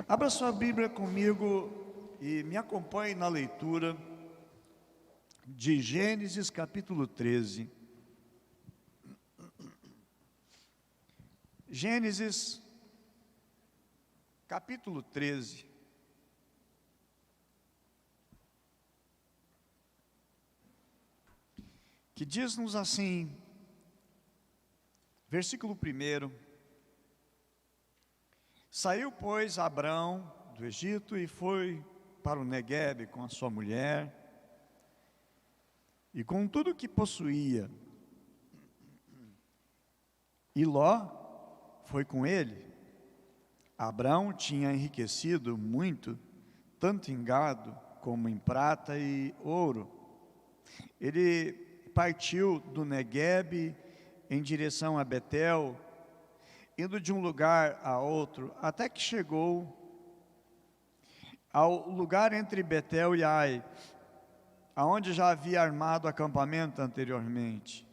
Abra sua Bíblia comigo e me acompanhe na leitura de Gênesis capítulo 13. Gênesis capítulo 13. Que diz-nos assim, versículo 1: Saiu, pois, Abrão do Egito e foi para o Neguebe com a sua mulher e com tudo o que possuía. E Ló foi com ele. Abrão tinha enriquecido muito, tanto em gado como em prata e ouro. Ele partiu do Neguebe em direção a Betel, indo de um lugar a outro, até que chegou ao lugar entre Betel e Ai, aonde já havia armado acampamento anteriormente,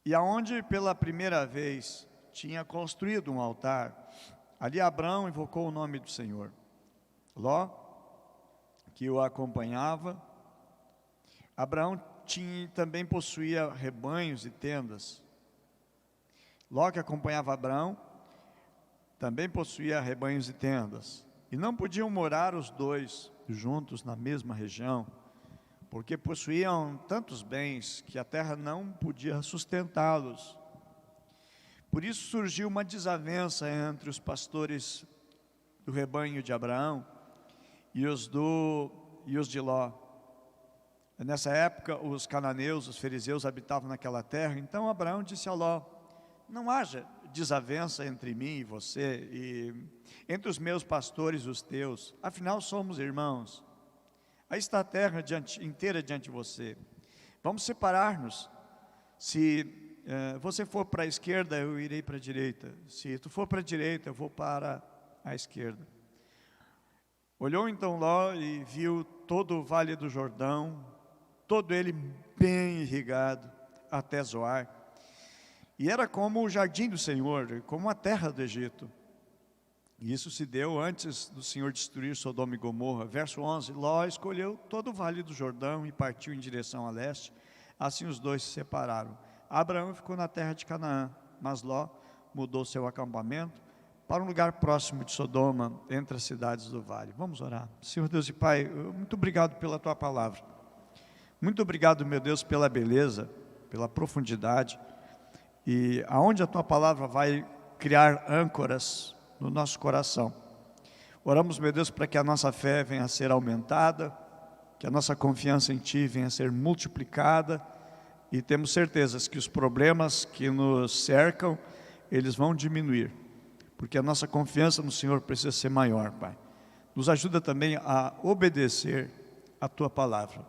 e aonde pela primeira vez tinha construído um altar. Ali Abrão invocou o nome do Senhor. Ló, que o acompanhava, Abraão também possuía rebanhos e tendas. Ló, que acompanhava Abraão, também possuía rebanhos e tendas. E não podiam morar os dois juntos na mesma região, porque possuíam tantos bens que a terra não podia sustentá-los. Por isso surgiu uma desavença entre os pastores do rebanho de Abraão e os de Ló. Nessa época, os cananeus, os fariseus habitavam naquela terra. Então Abraão disse a Ló: não haja desavença entre mim e você, e entre os meus pastores e os teus, afinal somos irmãos. Aí está a terra inteira diante de você. Vamos separar-nos. Se você for para a esquerda, eu irei para a direita. Se tu for para a direita, eu vou para a esquerda. Olhou então Ló e viu todo o vale do Jordão, todo ele bem irrigado até Zoar. E era como o jardim do Senhor, como a terra do Egito. E isso se deu antes do Senhor destruir Sodoma e Gomorra. Verso 11, Ló escolheu todo o vale do Jordão e partiu em direção a leste. Assim os dois se separaram. Abraão ficou na terra de Canaã, mas Ló mudou seu acampamento para um lugar próximo de Sodoma, entre as cidades do vale. Vamos orar. Senhor Deus e Pai, muito obrigado pela Tua palavra. Muito obrigado, meu Deus, pela beleza, pela profundidade, e aonde a Tua palavra vai criar âncoras no nosso coração. Oramos, meu Deus, para que a nossa fé venha a ser aumentada, que a nossa confiança em Ti venha a ser multiplicada, e temos certezas que os problemas que nos cercam, eles vão diminuir, porque a nossa confiança no Senhor precisa ser maior, Pai. Nos ajuda também a obedecer a Tua palavra.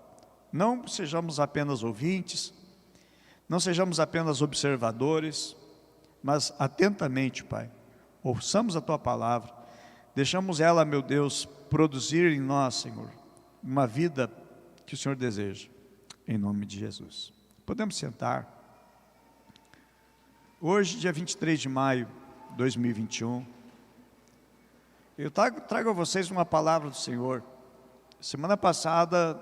Não sejamos apenas ouvintes, não sejamos apenas observadores, mas atentamente, Pai, ouçamos a Tua palavra, deixamos ela, meu Deus, produzir em nós, Senhor, uma vida que o Senhor deseja, em nome de Jesus. Podemos sentar. Hoje, dia 23 de maio de 2021, eu trago a vocês uma palavra do Senhor. Semana passada,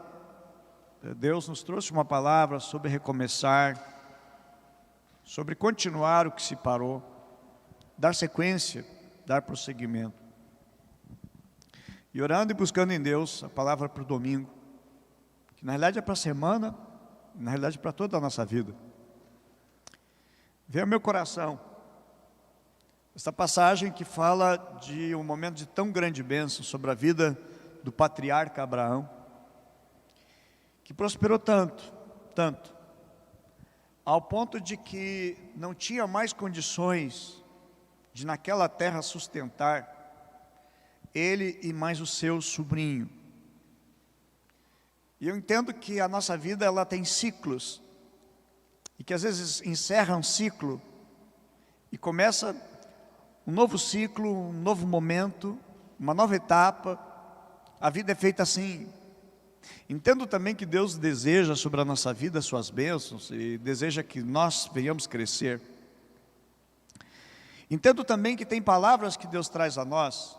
Deus nos trouxe uma palavra sobre recomeçar, sobre continuar o que se parou, dar sequência, dar prosseguimento. E orando e buscando em Deus a palavra para o domingo, que na realidade é para a semana, na realidade é para toda a nossa vida. Veio ao meu coração esta passagem que fala de um momento de tão grande bênção sobre a vida do patriarca Abraão, que prosperou tanto, ao ponto de que não tinha mais condições de naquela terra sustentar ele e mais o seu sobrinho. E eu entendo que a nossa vida, ela tem ciclos, e que às vezes encerra um ciclo e começa um novo ciclo, um novo momento, uma nova etapa. A vida é feita assim. Entendo também que Deus deseja sobre a nossa vida as suas bênçãos e deseja que nós venhamos crescer. Entendo também que tem palavras que Deus traz a nós,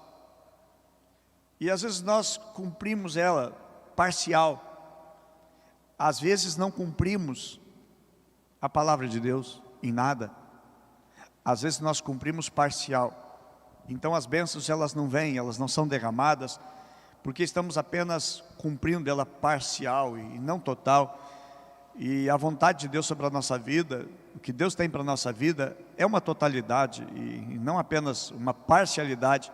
e às vezes nós cumprimos ela parcial, às vezes não cumprimos a palavra de Deus em nada, às vezes nós cumprimos parcial. Então as bênçãos elas não vêm, elas não são derramadas, porque estamos apenas cumprindo ela parcial e não total. E a vontade de Deus sobre a nossa vida, o que Deus tem para a nossa vida, é uma totalidade e não apenas uma parcialidade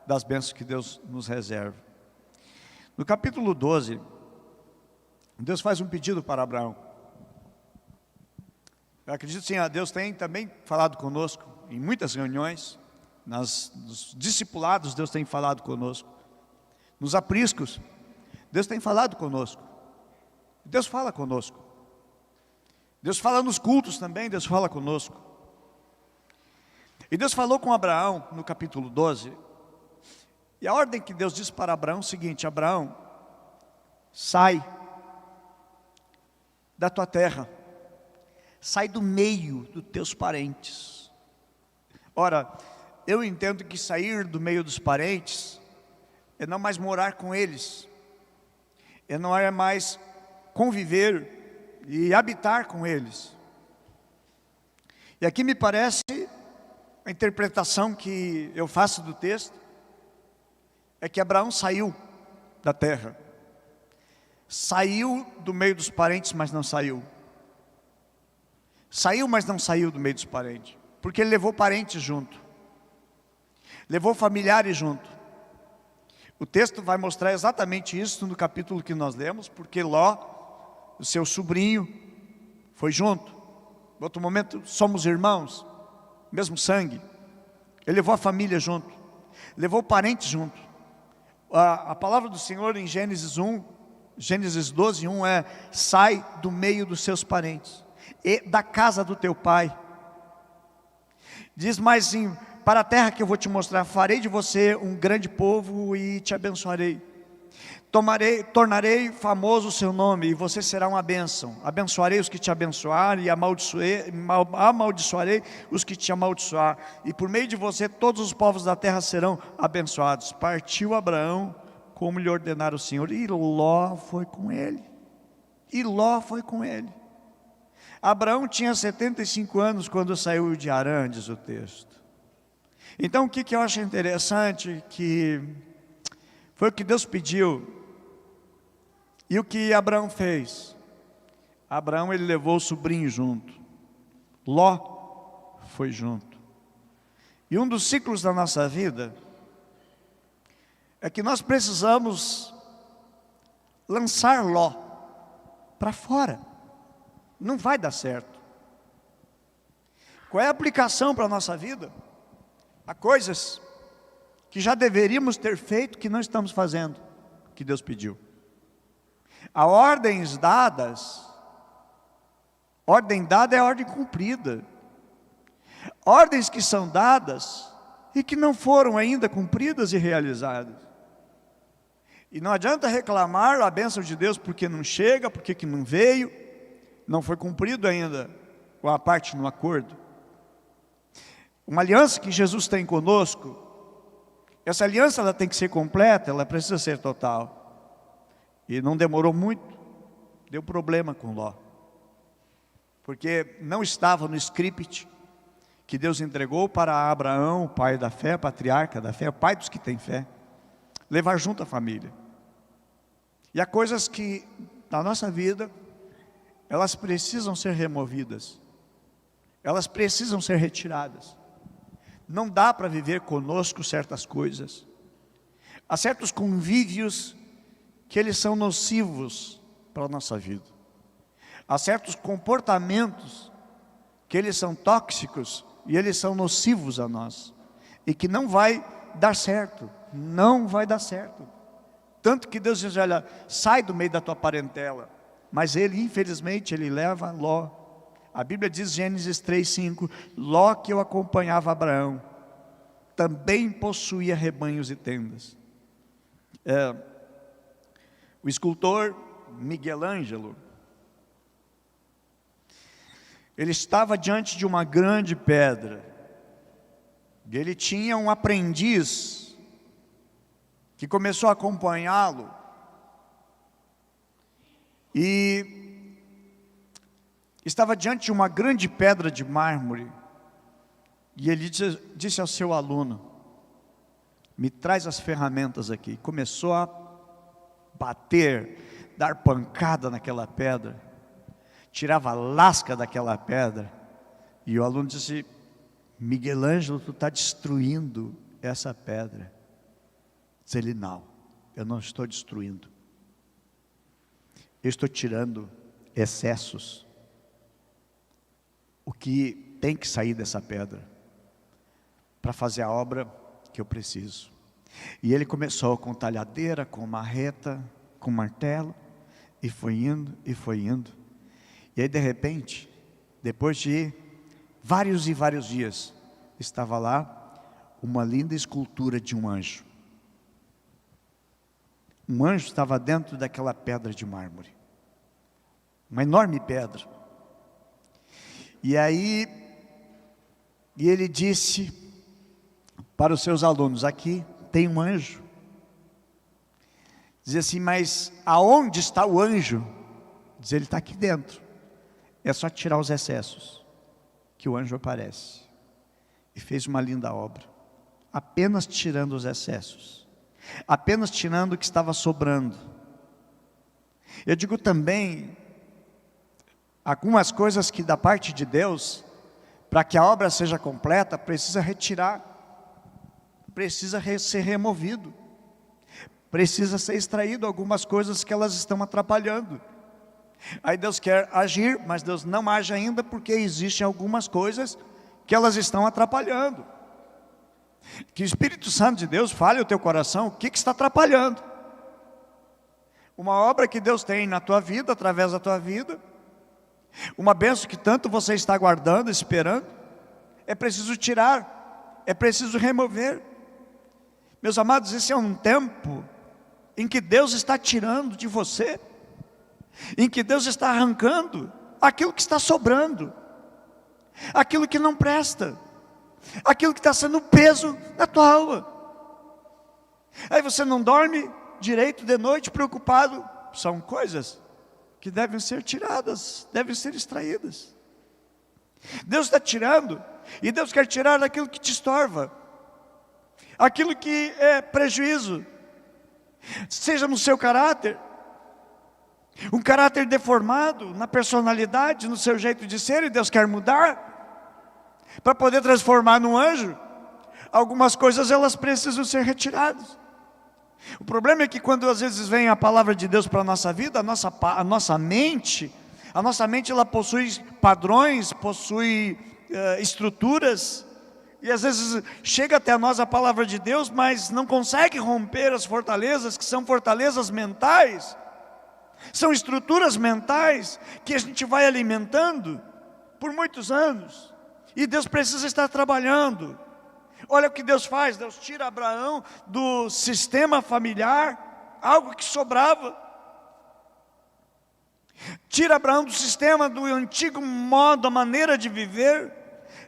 das bênçãos que Deus nos reserva. No capítulo 12, Deus faz um pedido para Abraão. Eu acredito sim, Deus tem também falado conosco em muitas reuniões, nos discipulados Deus tem falado conosco, nos apriscos Deus tem falado conosco, Deus fala conosco, Deus fala nos cultos também, Deus fala conosco. E Deus falou com Abraão no capítulo 12, e a ordem que Deus disse para Abraão é o seguinte: Abraão, sai da tua terra, sai do meio dos teus parentes. Ora, eu entendo que sair do meio dos parentes é não mais morar com eles, é não é mais conviver e habitar com eles. E aqui me parece, a interpretação que eu faço do texto, é que Abraão saiu da terra, saiu do meio dos parentes, mas não saiu. Saiu, mas não saiu do meio dos parentes, porque ele levou parentes junto, levou familiares junto. O texto vai mostrar exatamente isso no capítulo que nós lemos, porque Ló, o seu sobrinho, foi junto. Em outro momento, somos irmãos, mesmo sangue. Ele levou a família junto, levou parentes junto. A palavra do Senhor em Gênesis 12, 1 é: sai do meio dos seus parentes e da casa do teu pai. Diz mais assim: para a terra que eu vou te mostrar, farei de você um grande povo e te abençoarei. Tornarei famoso o seu nome e você será uma bênção. Abençoarei os que te abençoarem e amaldiçoarei os que te amaldiçoar. E por meio de você todos os povos da terra serão abençoados. Partiu Abraão como lhe ordenara o Senhor, e Ló foi com ele. Abraão tinha 75 anos quando saiu de Harã, diz o texto. Então o que eu acho interessante, que foi o que Deus pediu, e o que Abraão fez. Abraão, ele levou o sobrinho junto, Ló foi junto. E um dos ciclos da nossa vida, é que nós precisamos lançar Ló para fora, não vai dar certo. Qual é a aplicação para a nossa vida? Há coisas que já deveríamos ter feito, que não estamos fazendo, que Deus pediu. Há ordens dadas, ordem dada é ordem cumprida. Ordens que são dadas e que não foram ainda cumpridas e realizadas. E não adianta reclamar a bênção de Deus porque não chega, porque que não veio, não foi cumprido ainda com a parte no acordo. Uma aliança que Jesus tem conosco, essa aliança ela tem que ser completa, ela precisa ser total. E não demorou muito, deu problema com Ló, porque não estava no script que Deus entregou para Abraão, pai da fé, patriarca da fé, pai dos que têm fé, levar junto a família. E há coisas que na nossa vida, elas precisam ser removidas, elas precisam ser retiradas. Não dá para viver conosco certas coisas. Há certos convívios que eles são nocivos para a nossa vida. Há certos comportamentos que eles são tóxicos e eles são nocivos a nós. E que não vai dar certo, não vai dar certo. Tanto que Deus diz: olha, sai do meio da tua parentela. Mas ele, infelizmente, ele leva Ló. A Bíblia diz, Gênesis 3:5, Ló, que eu acompanhava Abraão, também possuía rebanhos e tendas. O escultor Miguel Ângelo, ele estava diante de uma grande pedra, Ele tinha um aprendiz que começou a acompanhá-lo e estava diante de uma grande pedra de mármore. E ele disse ao seu aluno: me traz as ferramentas aqui. Começou a bater, dar pancada naquela pedra, tirava a lasca daquela pedra. E o aluno disse: Miguel Ângelo, tu está destruindo essa pedra. Diz ele: não, eu não estou destruindo. Eu estou tirando excessos. O que tem que sair dessa pedra para fazer a obra que eu preciso. E ele começou com talhadeira, com marreta, com martelo, e foi indo, e foi indo. E aí de repente, depois de vários e vários dias, estava lá uma linda escultura de um anjo. Um anjo estava dentro daquela pedra de mármore, uma enorme pedra. E aí, ele disse para os seus alunos: aqui tem um anjo. Dizia assim: mas aonde está o anjo? Diz ele: está aqui dentro. É só tirar os excessos, que o anjo aparece. E fez uma linda obra, apenas tirando os excessos, apenas tirando o que estava sobrando. Eu digo também, algumas coisas que da parte de Deus, para que a obra seja completa, precisa retirar, precisa ser removido, precisa ser extraído algumas coisas que elas estão atrapalhando. Aí Deus quer agir, mas Deus não age ainda porque existem algumas coisas que elas estão atrapalhando. Que o Espírito Santo de Deus fale ao teu coração o que está atrapalhando. Uma obra que Deus tem na tua vida, através da tua vida, uma bênção que tanto você está aguardando, esperando, é preciso tirar, é preciso remover. Meus amados, esse é um tempo em que Deus está tirando de você, em que Deus está arrancando aquilo que está sobrando, aquilo que não presta, aquilo que está sendo peso na tua alma. Aí você não dorme direito de noite, preocupado. São coisas que devem ser tiradas, devem ser extraídas. Deus está tirando, e Deus quer tirar aquilo que te estorva, aquilo que é prejuízo, seja no seu caráter, um caráter deformado, na personalidade, no seu jeito de ser, e Deus quer mudar, para poder transformar num anjo. Algumas coisas elas precisam ser retiradas. O problema é que quando às vezes vem a palavra de Deus para a nossa vida, a nossa mente ela possui padrões, possui estruturas, e às vezes chega até nós a palavra de Deus, mas não consegue romper as fortalezas, que são fortalezas mentais, são estruturas mentais, que a gente vai alimentando por muitos anos, e Deus precisa estar trabalhando. Olha o que Deus faz: Deus tira Abraão do sistema familiar, algo que sobrava, tira Abraão do sistema, do antigo modo, a maneira de viver,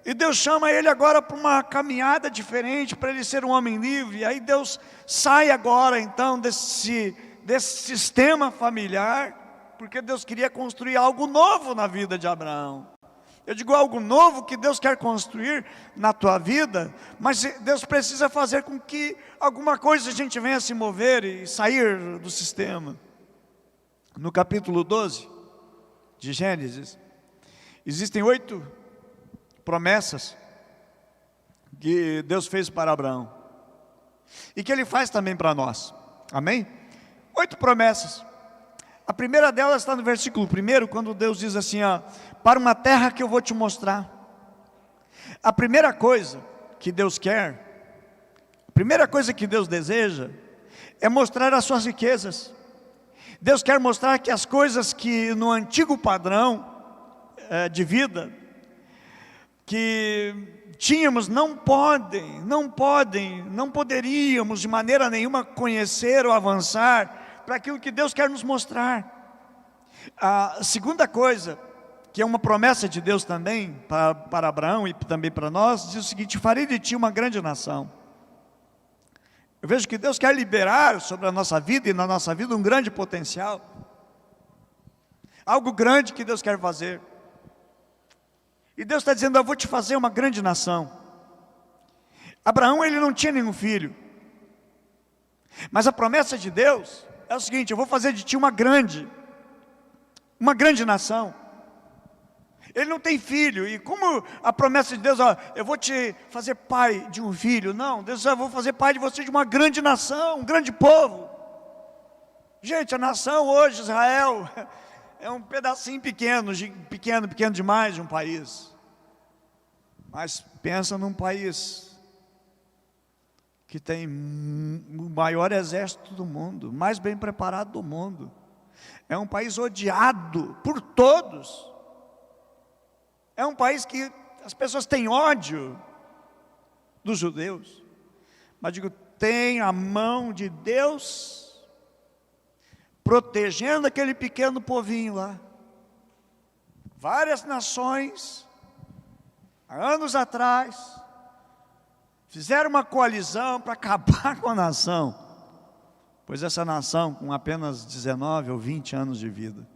e Deus chama ele agora para uma caminhada diferente, para ele ser um homem livre. Aí Deus sai agora então desse sistema familiar, porque Deus queria construir algo novo na vida de Abraão. Eu digo algo novo que Deus quer construir na tua vida, mas Deus precisa fazer com que alguma coisa a gente venha se mover e sair do sistema. No capítulo 12 de Gênesis, existem 8 promessas que Deus fez para Abraão, e que Ele faz também para nós, amém? 8 promessas. A primeira delas está no versículo 1, quando Deus diz assim: para uma terra que eu vou te mostrar. A primeira coisa que Deus quer, a primeira coisa que Deus deseja, é mostrar as suas riquezas. Deus quer mostrar que as coisas que no antigo padrão de vida, que tínhamos, não poderíamos de maneira nenhuma conhecer ou avançar para aquilo que Deus quer nos mostrar. A segunda coisa que é uma promessa de Deus também para Abraão e também para nós, diz o seguinte: farei de ti uma grande nação. Eu vejo que Deus quer liberar sobre a nossa vida e na nossa vida um grande potencial, algo grande que Deus quer fazer. E Deus está dizendo: eu vou te fazer uma grande nação. Abraão, ele não tinha nenhum filho, mas a promessa de Deus é o seguinte: eu vou fazer de ti uma grande nação. Ele não tem filho, e como a promessa de Deus, eu vou te fazer pai de um filho. Não, Deus, eu vou fazer pai de você de uma grande nação, um grande povo. Gente, a nação hoje, Israel, é um pedacinho pequeno demais de um país. Mas pensa num país que tem o maior exército do mundo, mais bem preparado do mundo. É um país odiado por todos. É um país que as pessoas têm ódio dos judeus. Mas digo, tem a mão de Deus protegendo aquele pequeno povinho lá. Várias nações, há anos atrás, fizeram uma coalizão para acabar com a nação. Pois essa nação, com apenas 19 ou 20 anos de vida,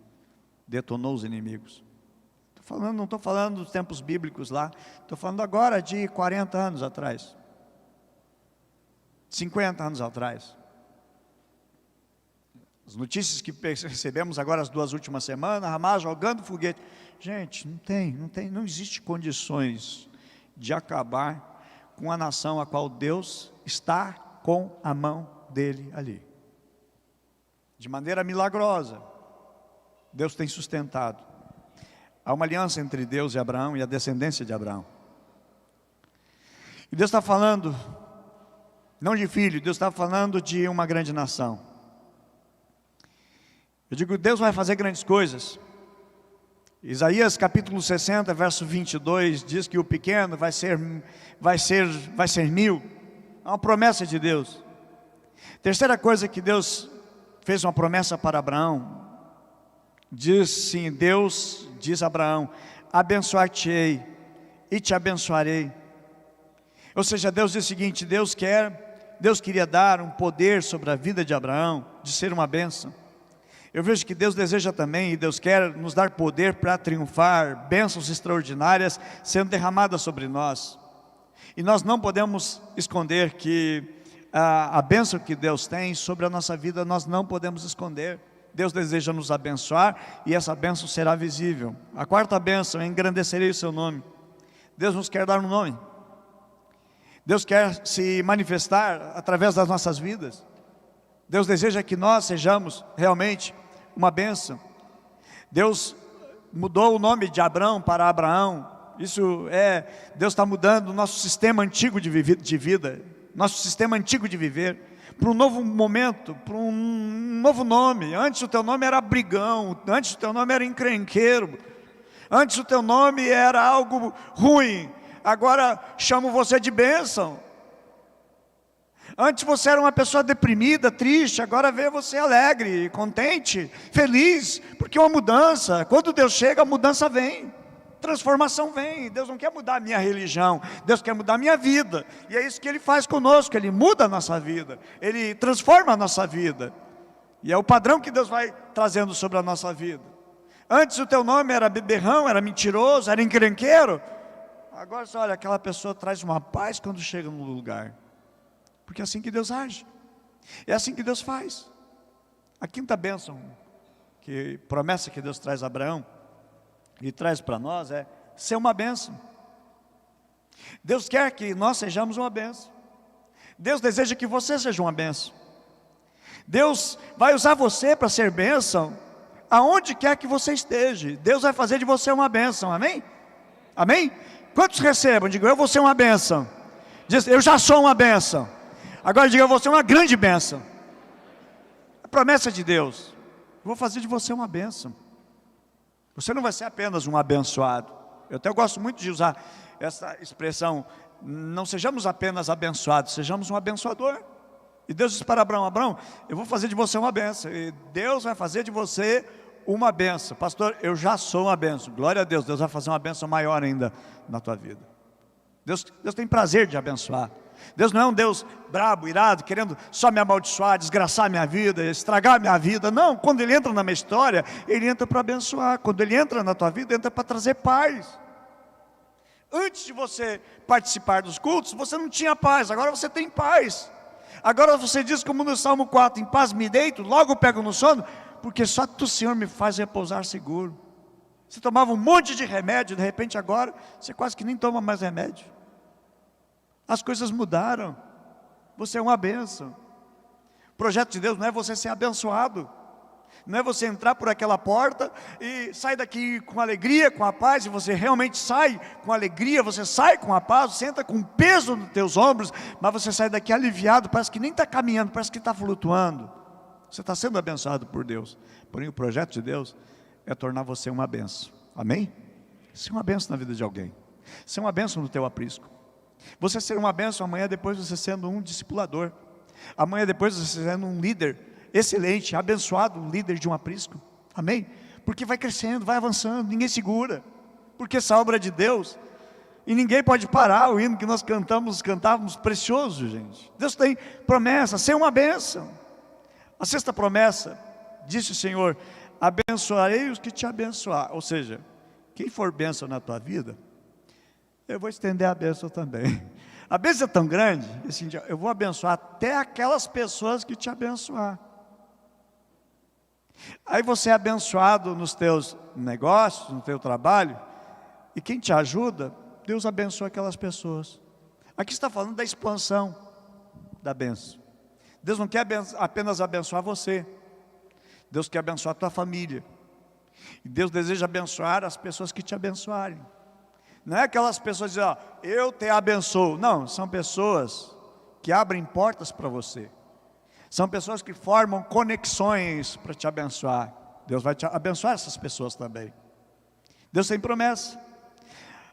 detonou os inimigos. Não estou falando dos tempos bíblicos lá, estou falando agora de 40 anos atrás, 50 anos atrás. As notícias que recebemos agora as 2 últimas semanas, Hamas jogando foguete. Gente, não existe condições de acabar com a nação a qual Deus está com a mão dele ali. De maneira milagrosa, Deus tem sustentado. Há uma aliança entre Deus e Abraão e a descendência de Abraão. E Deus está falando, não de filho, Deus está falando de uma grande nação. Eu digo, Deus vai fazer grandes coisas. Isaías capítulo 60, verso 22, diz que o pequeno vai ser 1000. É uma promessa de Deus. Terceira coisa que Deus fez uma promessa para Abraão. Deus diz a Abraão: abençoar-te-ei e te abençoarei. Ou seja, Deus diz o seguinte: Deus queria dar um poder sobre a vida de Abraão, de ser uma bênção. Eu vejo que Deus deseja também, e Deus quer nos dar poder para triunfar, bênçãos extraordinárias sendo derramadas sobre nós. E nós não podemos esconder que a bênção que Deus tem sobre a nossa vida, nós não podemos esconder. Deus deseja nos abençoar e essa bênção será visível. A quarta bênção é: engrandecerei o seu nome. Deus nos quer dar um nome. Deus quer se manifestar através das nossas vidas. Deus deseja que nós sejamos realmente uma bênção. Deus mudou o nome de Abrão para Abraão. Deus está mudando o nosso sistema antigo de vida, nosso sistema antigo de viver, para um novo momento, para um novo nome. Antes o teu nome era brigão, antes o teu nome era encrenqueiro, antes o teu nome era algo ruim, agora chamo você de bênção. Antes você era uma pessoa deprimida, triste, agora vê você alegre, contente, feliz, porque é uma mudança. Quando Deus chega, a mudança vem, transformação vem. Deus não quer mudar a minha religião, Deus quer mudar a minha vida. E é isso que Ele faz conosco, Ele muda a nossa vida, Ele transforma a nossa vida. E é o padrão que Deus vai trazendo sobre a nossa vida. Antes o teu nome era beberrão, era mentiroso, era encrenqueiro. Agora você olha, aquela pessoa traz uma paz quando chega no lugar. Porque é assim que Deus age, é assim que Deus faz. A quinta bênção, promessa que Deus traz a Abraão e traz para nós, é ser uma bênção. Deus quer que nós sejamos uma bênção. Deus deseja que você seja uma bênção. Deus vai usar você para ser bênção aonde quer que você esteja. Deus vai fazer de você uma bênção, amém? Amém? Quantos recebam? Digo, eu vou ser uma bênção. Diz, eu já sou uma bênção. Agora diga, eu vou ser uma grande bênção. A promessa de Deus: eu vou fazer de você uma bênção. Você não vai ser apenas um abençoado. Eu até gosto muito de usar essa expressão: não sejamos apenas abençoados, sejamos um abençoador. E Deus disse para Abraão: Abraão, eu vou fazer de você uma bênção. E Deus vai fazer de você uma bênção. Pastor, eu já sou uma bênção. Glória a Deus, Deus vai fazer uma bênção maior ainda na tua vida. Deus tem prazer de abençoar. Deus não é um Deus brabo, irado, querendo só me amaldiçoar, desgraçar minha vida, estragar minha vida. Não, quando Ele entra na minha história, Ele entra para abençoar. Quando Ele entra na tua vida, entra para trazer paz. Antes de você participar dos cultos, você não tinha paz, agora você tem paz. Agora você diz como no Salmo 4, em paz me deito, logo pego no sono, porque só tu, Senhor, me faz repousar seguro. Você tomava um monte de remédio, de repente agora, você quase que nem toma mais remédio. As coisas mudaram, você é uma bênção. O projeto de Deus não é você ser abençoado, não é você entrar por aquela porta e sair daqui com alegria, com a paz, e você realmente sai com alegria, você sai com a paz, você entra com peso nos teus ombros, mas você sai daqui aliviado, parece que nem está caminhando, parece que está flutuando. Você está sendo abençoado por Deus, porém o projeto de Deus é tornar você uma bênção, amém? Ser uma bênção na vida de alguém, ser uma bênção no teu aprisco. Você ser uma bênção amanhã depois você sendo um discipulador, amanhã depois você sendo um líder excelente, abençoado, um líder de um aprisco, amém? Porque vai crescendo, vai avançando, ninguém segura, porque essa obra é de Deus, e ninguém pode parar. O hino que nós cantávamos precioso, gente. Deus tem promessa, ser uma bênção. A sexta promessa, disse o Senhor, abençoarei os que te abençoar, ou seja, quem for bênção na tua vida, eu vou estender a bênção também. A bênção é tão grande, assim, eu vou abençoar até aquelas pessoas que te abençoar. Aí você é abençoado nos teus negócios, no teu trabalho, e quem te ajuda, Deus abençoa aquelas pessoas. Aqui está falando da expansão da bênção. Deus não quer apenas abençoar você, Deus quer abençoar a tua família, e Deus deseja abençoar as pessoas que te abençoarem. Não é aquelas pessoas que dizem, ó, eu te abençoo. Não, são pessoas que abrem portas para você. São pessoas que formam conexões para te abençoar. Deus vai te abençoar essas pessoas também. Deus tem promessa.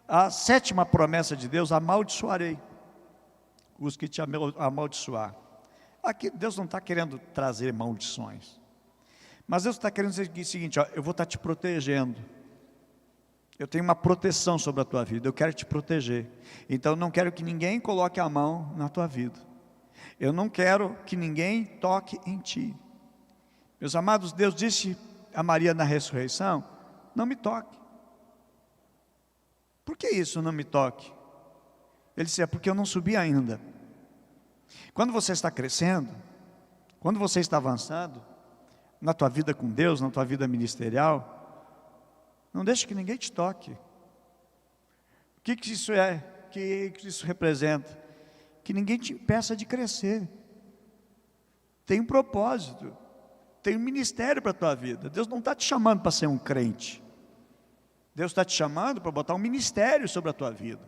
A sétima promessa de Deus, amaldiçoarei os que te amaldiçoar. Aqui Deus não está querendo trazer maldições, mas Deus está querendo dizer o seguinte, ó, eu vou estar te protegendo. Eu tenho uma proteção sobre a tua vida, eu quero te proteger. Então eu não quero que ninguém coloque a mão na tua vida. Eu não quero que ninguém toque em ti. Meus amados, Deus disse a Maria na ressurreição, não me toque. Por que isso, não me toque? Ele disse, é porque eu não subi ainda. Quando você está crescendo, quando você está avançando, na tua vida com Deus, na tua vida ministerial, não deixe que ninguém te toque. O que isso é? O que isso representa? Que ninguém te impeça de crescer. Tem um propósito, tem um ministério para a tua vida. Deus não está te chamando para ser um crente. Deus está te chamando para botar um ministério sobre a tua vida,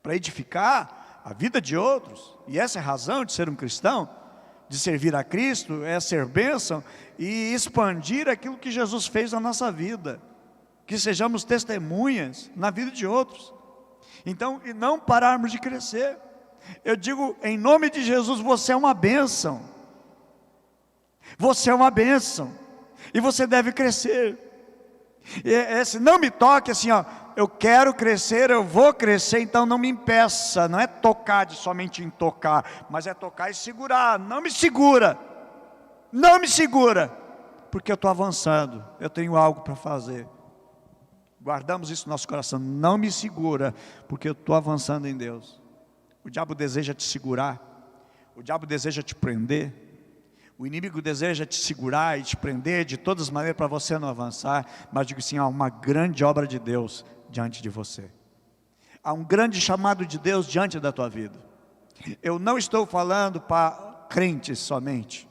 para edificar a vida de outros. E essa é a razão de ser um cristão, de servir a Cristo, é ser bênção e expandir aquilo que Jesus fez na nossa vida. Que sejamos testemunhas na vida de outros. Então, e não pararmos de crescer. Eu digo, em nome de Jesus, você é uma bênção. Você é uma bênção. E você deve crescer. Esse não me toque assim, ó, eu quero crescer, eu vou crescer, então não me impeça. Não é tocar somente em tocar, mas é tocar e segurar. Não me segura. Não me segura. Porque eu estou avançando. Eu tenho algo para fazer. Guardamos isso no nosso coração, não me segura, porque eu estou avançando em Deus. O diabo deseja te segurar, o diabo deseja te prender, o inimigo deseja te segurar e te prender de todas as maneiras para você não avançar, mas digo assim, há uma grande obra de Deus diante de você. Há um grande chamado de Deus diante da tua vida. Eu não estou falando para crentes somente.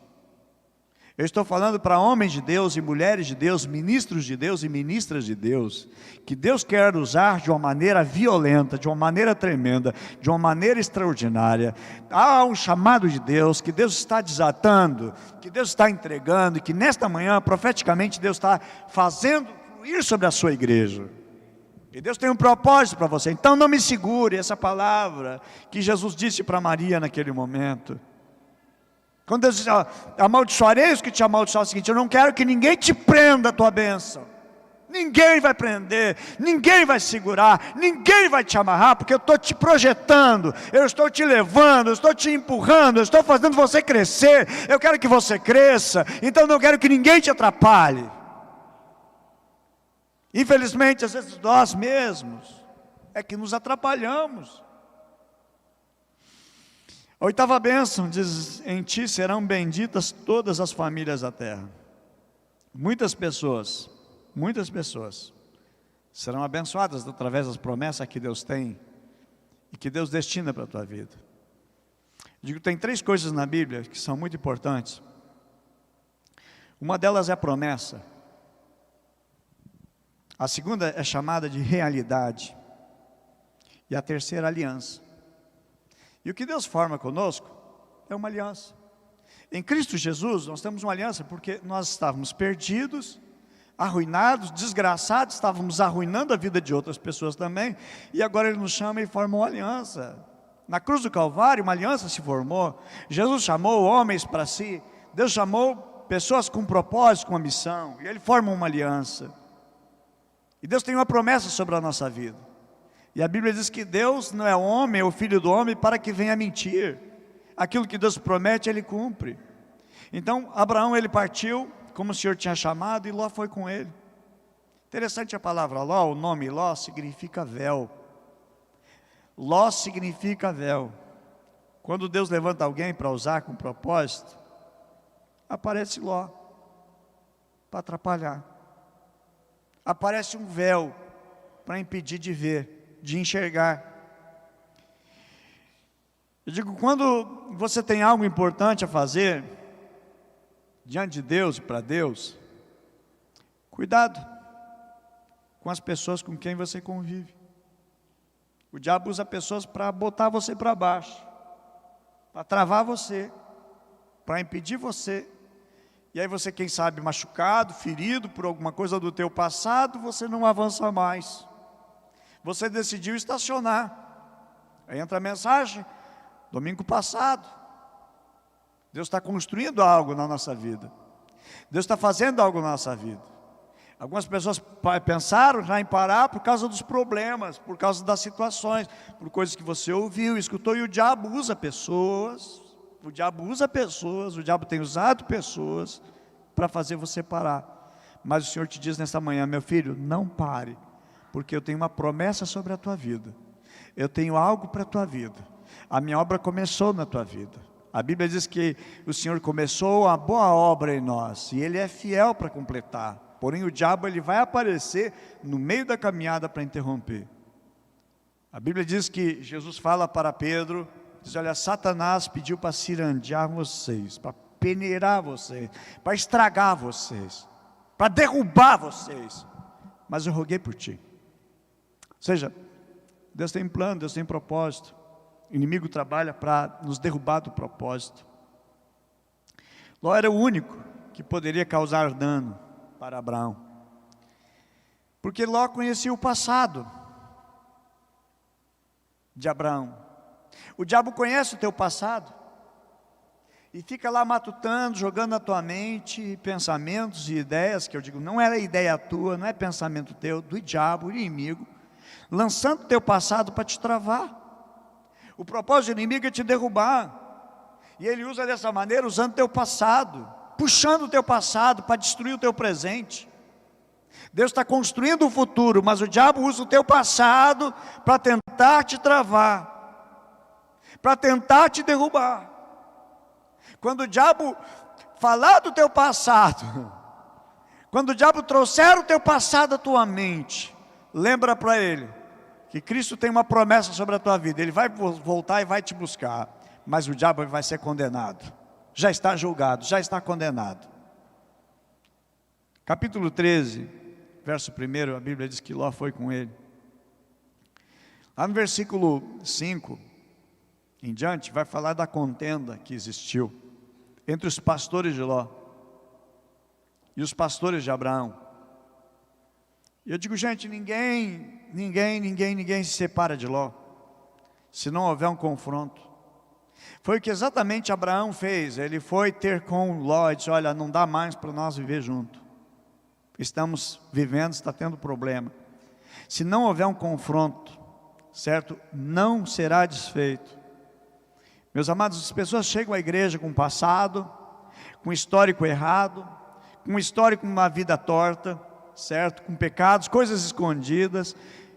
Eu estou falando para homens de Deus e mulheres de Deus, ministros de Deus e ministras de Deus, que Deus quer usar de uma maneira violenta, de uma maneira tremenda, de uma maneira extraordinária. Há um chamado de Deus, que Deus está desatando, que Deus está entregando, e que nesta manhã, profeticamente, Deus está fazendo fluir sobre a sua igreja. E Deus tem um propósito para você, então não me segure, essa palavra que Jesus disse para Maria naquele momento. Quando Deus diz, ó, amaldiçoarei os que te amaldiçoam, é o seguinte: eu não quero que ninguém te prenda a tua bênção. Ninguém vai prender, ninguém vai segurar, ninguém vai te amarrar, porque eu estou te projetando, eu estou te levando, eu estou te empurrando, eu estou fazendo você crescer, eu quero que você cresça, então eu não quero que ninguém te atrapalhe. Infelizmente, às vezes nós mesmos é que nos atrapalhamos. A oitava bênção diz: em ti serão benditas todas as famílias da terra. Muitas pessoas serão abençoadas através das promessas que Deus tem e que Deus destina para a tua vida. Digo, tem 3 coisas na Bíblia que são muito importantes. Uma delas é a promessa. A segunda é chamada de realidade. E a terceira, aliança. E o que Deus forma conosco é uma aliança. Em Cristo Jesus nós temos uma aliança porque nós estávamos perdidos, arruinados, desgraçados, estávamos arruinando a vida de outras pessoas também, e agora Ele nos chama e forma uma aliança. Na cruz do Calvário uma aliança se formou. Jesus chamou homens para si, Deus chamou pessoas com propósito, com uma missão, e Ele forma uma aliança. E Deus tem uma promessa sobre a nossa vida. E a Bíblia diz que Deus não é homem, é o filho do homem, para que venha mentir. Aquilo que Deus promete, Ele cumpre. Então, Abraão, ele partiu, como o Senhor tinha chamado, e Ló foi com ele. Interessante a palavra Ló, o nome Ló significa véu. Ló significa véu. Quando Deus levanta alguém para usar com propósito, aparece Ló, para atrapalhar. Aparece um véu, para impedir de ver, de enxergar. Eu digo, quando você tem algo importante a fazer, diante de Deus e para Deus, cuidado com as pessoas com quem você convive. O diabo usa pessoas para botar você para baixo, para travar você, para impedir você. E aí você, quem sabe, machucado, ferido por alguma coisa do teu passado, você não avança mais. Você decidiu estacionar. Aí entra a mensagem, domingo passado. Deus está construindo algo na nossa vida. Deus está fazendo algo na nossa vida. Algumas pessoas pensaram já em parar por causa dos problemas, por causa das situações, por coisas que você ouviu, escutou, e o diabo usa pessoas. O diabo usa pessoas, o diabo tem usado pessoas para fazer você parar. Mas o Senhor te diz nesta manhã: meu filho, não pare, porque eu tenho uma promessa sobre a tua vida. Eu tenho algo para a tua vida. A minha obra começou na tua vida. A Bíblia diz que o Senhor começou a boa obra em nós, e Ele é fiel para completar. Porém o diabo, ele vai aparecer no meio da caminhada para interromper. A Bíblia diz que Jesus fala para Pedro, diz: olha, Satanás pediu para cirandear vocês, para peneirar vocês, para estragar vocês, para derrubar vocês, mas eu roguei por ti. Ou seja, Deus tem plano, Deus tem propósito. O inimigo trabalha para nos derrubar do propósito. Ló era o único que poderia causar dano para Abraão, porque Ló conhecia o passado de Abraão. O diabo conhece o teu passado e fica lá matutando, jogando na tua mente pensamentos e ideias, que eu digo, não era ideia tua, não é pensamento teu, do diabo, o inimigo, lançando o teu passado para te travar. O propósito do inimigo é te derrubar, e ele usa dessa maneira, usando o teu passado, puxando o teu passado para destruir o teu presente. Deus está construindo o futuro, mas o diabo usa o teu passado para tentar te travar, para tentar te derrubar. Quando o diabo falar do teu passado, quando o diabo trouxer o teu passado à tua mente, lembra para ele que Cristo tem uma promessa sobre a tua vida. Ele vai voltar e vai te buscar, mas o diabo vai ser condenado. Já está julgado, já está condenado. Capítulo 13, verso 1, a Bíblia diz que Ló foi com ele. Lá no versículo 5 em diante, vai falar da contenda que existiu entre os pastores de Ló e os pastores de Abraão. E eu digo, gente, ninguém se separa de Ló, se não houver um confronto. Foi o que exatamente Abraão fez. Ele foi ter com Ló e disse: olha, não dá mais para nós viver junto. Estamos vivendo, está tendo problema. Se não houver um confronto, certo? Não será desfeito. Meus amados, as pessoas chegam à igreja com passado, com histórico errado, com histórico com uma vida torta, certo? Com pecados, coisas escondidas.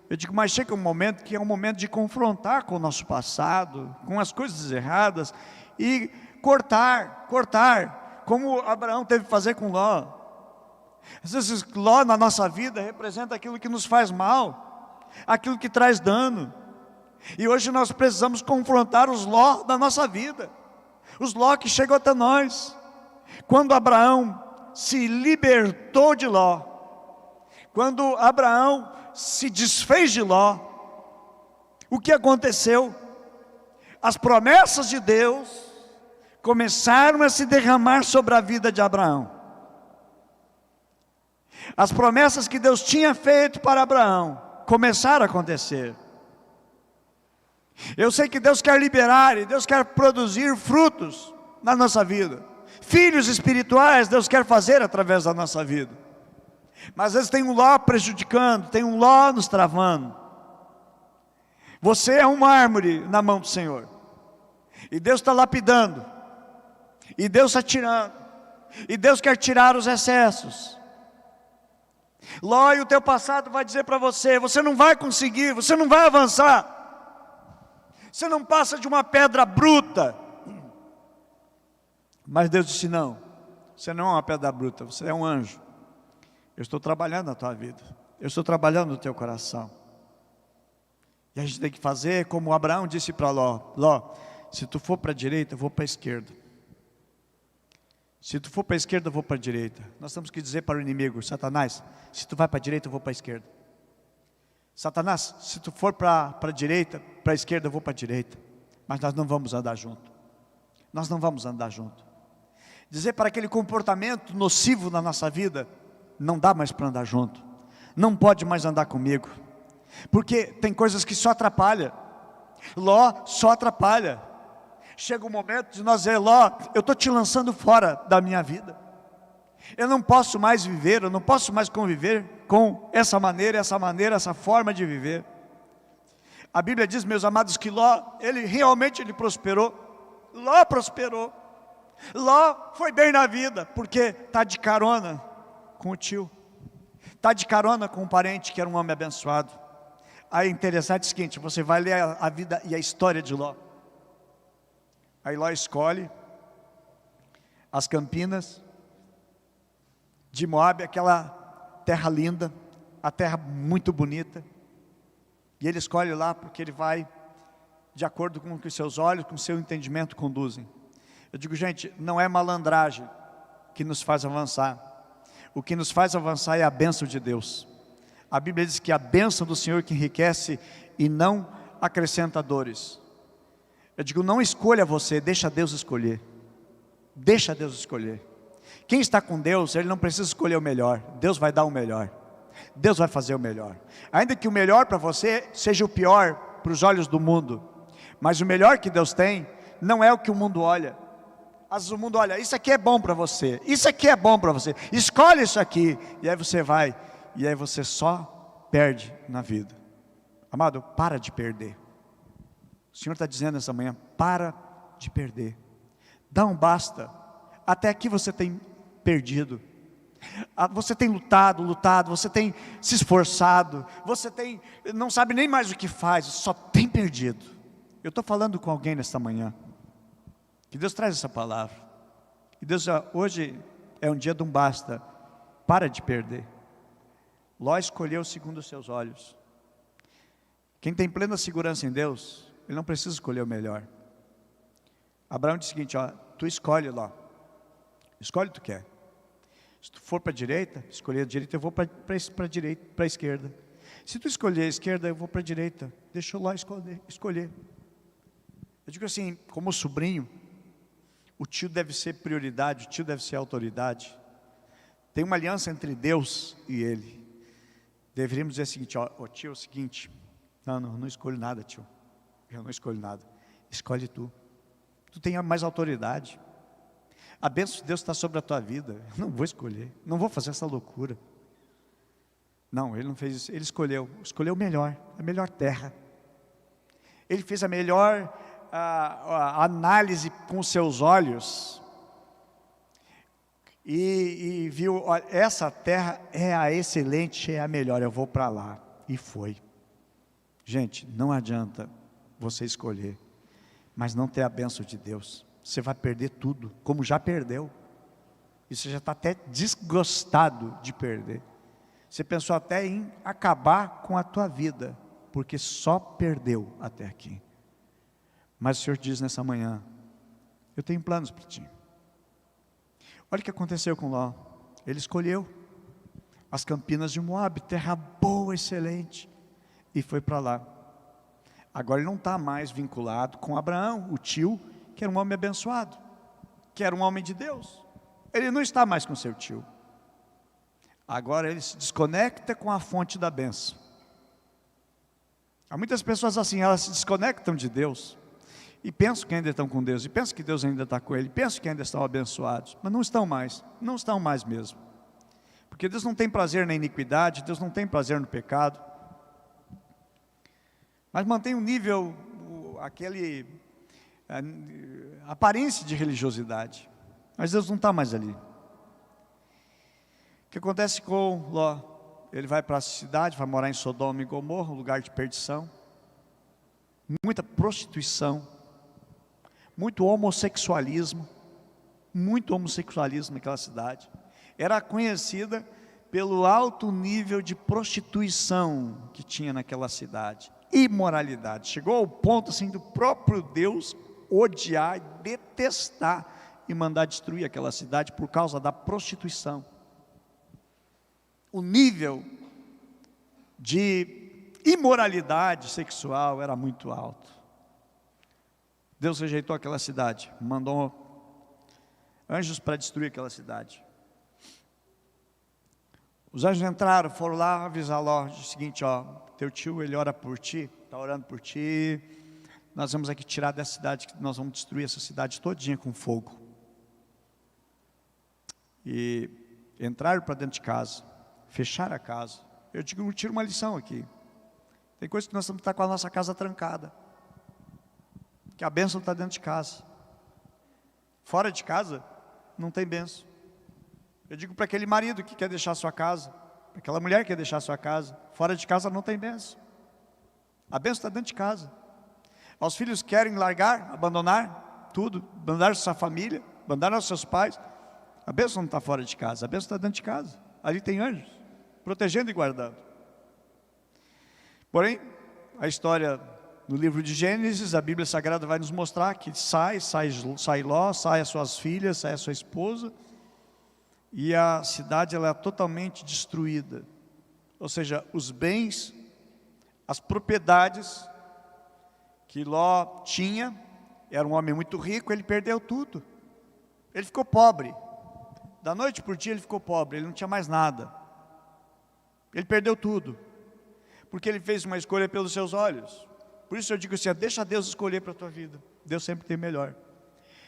Eu digo, mas chega um momento que é um momento de confrontar com o nosso passado, com as coisas erradas, e cortar, como Abraão teve que fazer com Ló. Às vezes Ló na nossa vida representa aquilo que nos faz mal, aquilo que traz dano. E hoje nós precisamos confrontar os Ló da nossa vida, os Ló que chegam até nós. Quando Abraão se libertou de Ló, quando Abraão se desfez de Ló, o que aconteceu? As promessas de Deus começaram a se derramar sobre a vida de Abraão. As promessas que Deus tinha feito para Abraão começaram a acontecer. Eu sei que Deus quer liberar e Deus quer produzir frutos na nossa vida. Filhos espirituais Deus quer fazer através da nossa vida. Mas às vezes tem um Ló prejudicando, tem um Ló nos travando. Você é um mármore na mão do Senhor, e Deus está lapidando, e Deus está tirando, e Deus quer tirar os excessos. Ló, e o teu passado vai dizer para você: você não vai conseguir, você não vai avançar, você não passa de uma pedra bruta. Mas Deus disse: não, você não é uma pedra bruta, você é um anjo. Eu estou trabalhando na tua vida, eu estou trabalhando no teu coração. E a gente tem que fazer como Abraão disse para Ló: Ló, se tu for para a direita, eu vou para a esquerda. Se tu for para a esquerda, eu vou para a direita. Nós temos que dizer para o inimigo: Satanás, se tu vai para a direita, eu vou para a esquerda. Satanás, se tu for para a direita, para a esquerda, eu vou para a direita. Mas nós não vamos andar junto. Nós não vamos andar junto. Dizer para aquele comportamento nocivo na nossa vida: não dá mais para andar junto, não pode mais andar comigo, porque tem coisas que só atrapalham. Ló só atrapalha. Chega um momento de nós dizer: Ló, eu estou te lançando fora da minha vida, eu não posso mais viver, eu não posso mais conviver com essa maneira, essa forma de viver. A Bíblia diz, meus amados, que Ló, ele realmente prosperou. Ló prosperou. Ló foi bem na vida, porque está de carona com o tio, está de carona com um parente que era um homem abençoado. Aí é interessante o seguinte: você vai ler a vida e a história de Ló. Aí Ló escolhe as campinas de Moabe, aquela terra linda, a terra muito bonita, e ele escolhe lá porque ele vai de acordo com o que os seus olhos, com o seu entendimento conduzem. Eu digo, gente, não é malandragem que nos faz avançar. O que nos faz avançar é a bênção de Deus. A Bíblia diz que a bênção do Senhor que enriquece e não acrescenta dores. Eu digo, não escolha você, deixa Deus escolher. Deixa Deus escolher. Quem está com Deus, ele não precisa escolher o melhor. Deus vai dar o melhor. Deus vai fazer o melhor. Ainda que o melhor para você seja o pior para os olhos do mundo, mas o melhor que Deus tem não é o que o mundo olha. Às vezes o mundo olha: isso aqui é bom para você, isso aqui é bom para você, escolhe isso aqui. E aí você vai, e aí você só perde na vida. Amado, para de perder. O Senhor está dizendo essa manhã: para de perder. Dá um basta. Até aqui você tem perdido. Você tem lutado, você tem se esforçado, você não sabe nem mais o que faz, só tem perdido. Eu estou falando com alguém nesta manhã. Que Deus traz essa palavra. Que Deus, hoje é um dia de um basta. Para de perder. Ló escolheu segundo os seus olhos. Quem tem plena segurança em Deus, ele não precisa escolher o melhor. Abraão disse o seguinte: tu escolhe, Ló. Escolhe o que tu quer. Se tu for para a direita, escolher a direita, eu vou para a direita, para a esquerda. Se tu escolher a esquerda, eu vou para a direita. Deixa eu lá escolher. Eu digo assim, como sobrinho, o tio deve ser prioridade, o tio deve ser autoridade. Tem uma aliança entre Deus e ele. Deveríamos dizer o seguinte: tio, é o seguinte, não escolho nada, tio. Eu não escolho nada. Escolhe tu. Tu tem mais autoridade. A bênção de Deus está sobre a tua vida. Eu não vou escolher, não vou fazer essa loucura. Não, ele não fez isso, ele escolheu o melhor, a melhor terra. Ele fez a melhor a análise com os seus olhos. E viu, olha, essa terra é a excelente, é a melhor, eu vou para lá. E foi. Gente, não adianta você escolher, mas não ter a bênção de Deus. Você vai perder tudo, como já perdeu. E você já está até desgostado de perder. Você pensou até em acabar com a tua vida, porque só perdeu até aqui. Mas o Senhor diz nessa manhã, eu tenho planos para ti. Olha o que aconteceu com Ló. Ele escolheu as campinas de Moabe, terra boa, excelente, e foi para lá. Agora ele não está mais vinculado com Abraão, o tio, que era um homem abençoado, que era um homem de Deus. Ele não está mais com seu tio. Agora ele se desconecta com a fonte da bênção. Há muitas pessoas assim, elas se desconectam de Deus, e pensam que ainda estão com Deus, e pensam que Deus ainda está com ele, pensam que ainda estão abençoados, mas não estão mais mesmo. Porque Deus não tem prazer na iniquidade, Deus não tem prazer no pecado, mas mantém um nível, aparência de religiosidade, mas Deus não está mais ali. O que acontece com Ló? Ele vai para a cidade, vai morar em Sodoma e Gomorra, um lugar de perdição, muita prostituição, muito homossexualismo naquela cidade. Era conhecida pelo alto nível de prostituição que tinha naquela cidade, imoralidade. Chegou ao ponto assim do próprio Deus odiar, detestar e mandar destruir aquela cidade por causa da prostituição. O nível de imoralidade sexual era muito alto. Deus rejeitou aquela cidade, mandou anjos para destruir aquela cidade. Os anjos entraram, foram lá avisar Ló, o seguinte, ó, teu tio, ele ora por ti, está orando por ti, nós vamos aqui tirar dessa cidade, nós vamos destruir essa cidade todinha com fogo. E entraram para dentro de casa, fecharam a casa. Eu tiro uma lição aqui. Tem coisas que nós temos que estar com a nossa casa trancada, que a bênção está dentro de casa. Fora de casa, não tem bênção. Eu digo para aquele marido que quer deixar sua casa, para aquela mulher que quer deixar sua casa, fora de casa não tem bênção. A bênção está dentro de casa. Os filhos querem largar, abandonar tudo, abandonar sua família, abandonar os seus pais. A bênção não está fora de casa, a bênção está dentro de casa. Ali tem anjos, protegendo e guardando. Porém, a história no livro de Gênesis, a Bíblia Sagrada vai nos mostrar que sai Ló, sai as suas filhas, sai a sua esposa, e a cidade ela é totalmente destruída. Ou seja, os bens, as propriedades que Ló tinha, era um homem muito rico, ele perdeu tudo. Ele ficou pobre. Da noite por dia ele ficou pobre, ele não tinha mais nada. Ele perdeu tudo, porque ele fez uma escolha pelos seus olhos. Por isso eu digo assim, deixa Deus escolher para a tua vida. Deus sempre tem o melhor.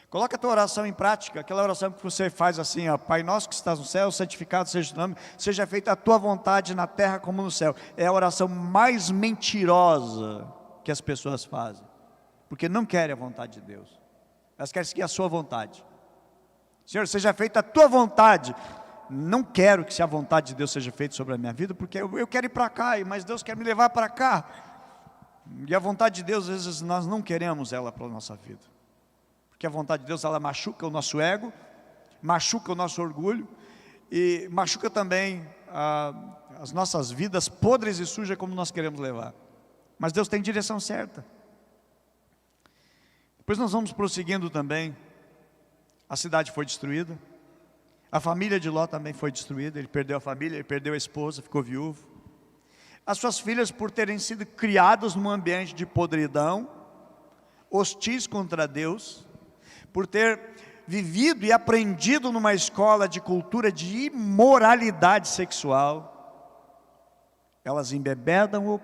Coloca a tua oração em prática, aquela oração que você faz assim, ó, Pai nosso que estás no céu, santificado seja o teu nome, seja feita a tua vontade na terra como no céu. É a oração mais mentirosa que as pessoas fazem, porque não querem a vontade de Deus, elas querem seguir a sua vontade. Senhor, seja feita a tua vontade. Não quero que a vontade de Deus seja feita sobre a minha vida, porque eu quero ir para cá, mas Deus quer me levar para cá. E a vontade de Deus, às vezes nós não queremos ela para a nossa vida, porque a vontade de Deus, ela machuca o nosso ego, machuca o nosso orgulho, e machuca também as nossas vidas podres e sujas como nós queremos levar. Mas Deus tem direção certa. Depois nós vamos prosseguindo também. A cidade foi destruída, a família de Ló também foi destruída, ele perdeu a família, ele perdeu a esposa, ficou viúvo. As suas filhas, por terem sido criadas num ambiente de podridão, hostis contra Deus, por ter vivido e aprendido numa escola de cultura de imoralidade sexual, elas embebedam o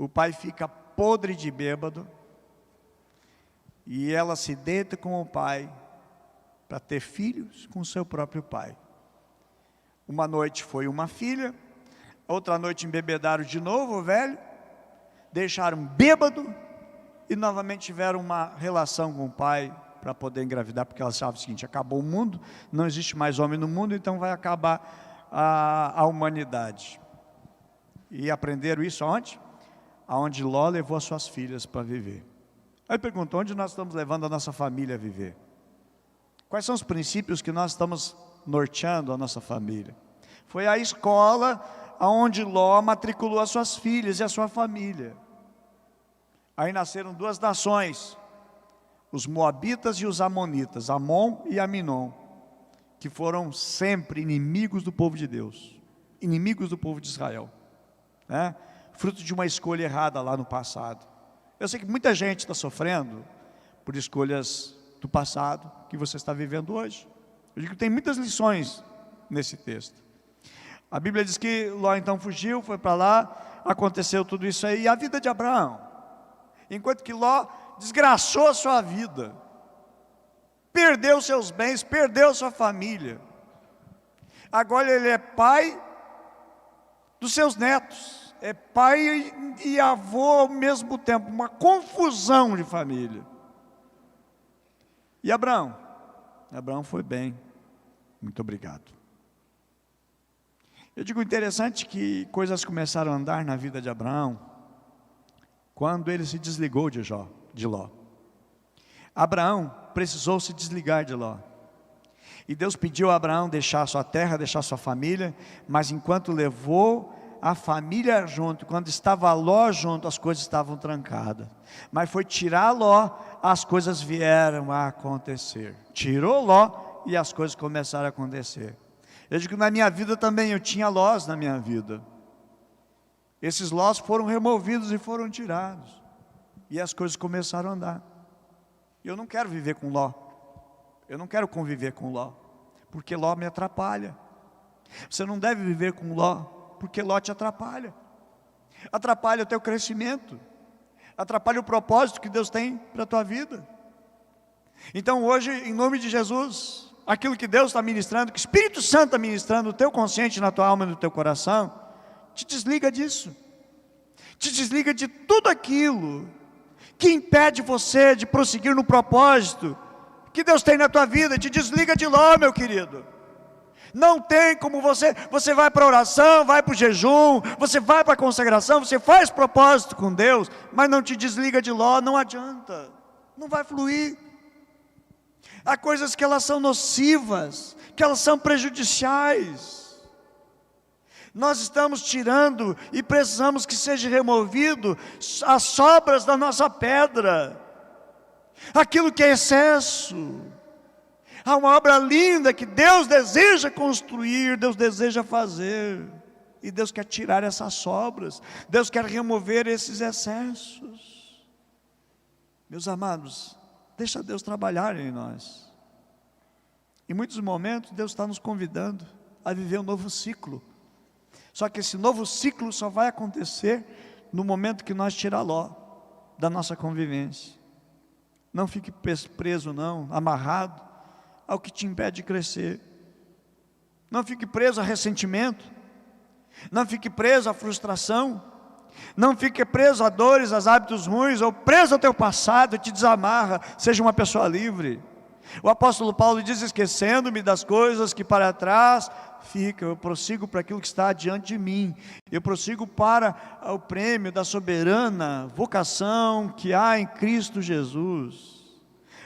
pai fica podre de bêbado, e ela se deita com o pai para ter filhos com seu próprio pai. Uma noite foi uma filha, outra noite embebedaram de novo o velho, deixaram bêbado e novamente tiveram uma relação com o pai para poder engravidar, porque ela achava o seguinte: acabou o mundo, não existe mais homem no mundo, então vai acabar a humanidade. E aprenderam isso aonde? Aonde Ló levou as suas filhas para viver. Aí perguntou: onde nós estamos levando a nossa família a viver? Quais são os princípios que nós estamos norteando a nossa família? Foi a escola aonde Ló matriculou as suas filhas e a sua família. Aí nasceram duas nações, os moabitas e os amonitas, Amon e Aminon, que foram sempre inimigos do povo de Deus, inimigos do povo de Israel, né? Fruto de uma escolha errada lá no passado. Eu sei que muita gente está sofrendo por escolhas do passado que você está vivendo hoje. Eu digo que tem muitas lições nesse texto. A Bíblia diz que Ló então fugiu, foi para lá, aconteceu tudo isso aí, e a vida de Abraão, enquanto que Ló desgraçou a sua vida, perdeu seus bens, perdeu sua família, agora ele é pai dos seus netos, é pai e avô ao mesmo tempo, uma confusão de família. E Abraão foi bem, muito obrigado. Eu digo interessante que coisas começaram a andar na vida de Abraão quando ele se desligou de Ló. Abraão precisou se desligar de Ló. E Deus pediu a Abraão deixar sua terra, deixar sua família, mas enquanto levou a família junto, quando estava Ló junto, as coisas estavam trancadas. Mas foi tirar Ló, as coisas vieram a acontecer. Tirou Ló e as coisas começaram a acontecer. Eu digo que na minha vida também, eu tinha Lós na minha vida. Esses Lós foram removidos e foram tirados. E as coisas começaram a andar. Eu não quero viver com Ló. Eu não quero conviver com Ló, porque Ló me atrapalha. Você não deve viver com Ló, porque Ló te atrapalha. Atrapalha o teu crescimento. Atrapalha o propósito que Deus tem para a tua vida. Então hoje, em nome de Jesus, aquilo que Deus está ministrando, que o Espírito Santo está ministrando no teu consciente, na tua alma e no teu coração, te desliga disso. Te desliga de tudo aquilo que impede você de prosseguir no propósito que Deus tem na tua vida. Te desliga de Ló, meu querido. Não tem como você vai para a oração, vai para o jejum, você vai para a consagração, você faz propósito com Deus, mas não te desliga de Ló, não adianta, não vai fluir. Há coisas que elas são nocivas, que elas são prejudiciais. Nós estamos tirando e precisamos que seja removido as sobras da nossa pedra, aquilo que é excesso. Há uma obra linda que Deus deseja construir, Deus deseja fazer, e Deus quer tirar essas sobras, Deus quer remover esses excessos. Meus amados, deixa Deus trabalhar em nós. Em muitos momentos Deus está nos convidando a viver um novo ciclo. Só que esse novo ciclo só vai acontecer no momento que nós tirar Ló da nossa convivência. Não fique preso não, amarrado ao que te impede de crescer. Não fique preso a ressentimento. Não fique preso à frustração. Não fique preso a dores, a hábitos ruins, ou preso ao teu passado, te desamarra. Seja uma pessoa livre. O apóstolo Paulo diz: esquecendo-me das coisas que para trás ficam, eu prossigo para aquilo que está diante de mim. Eu prossigo para o prêmio da soberana vocação que há em Cristo Jesus.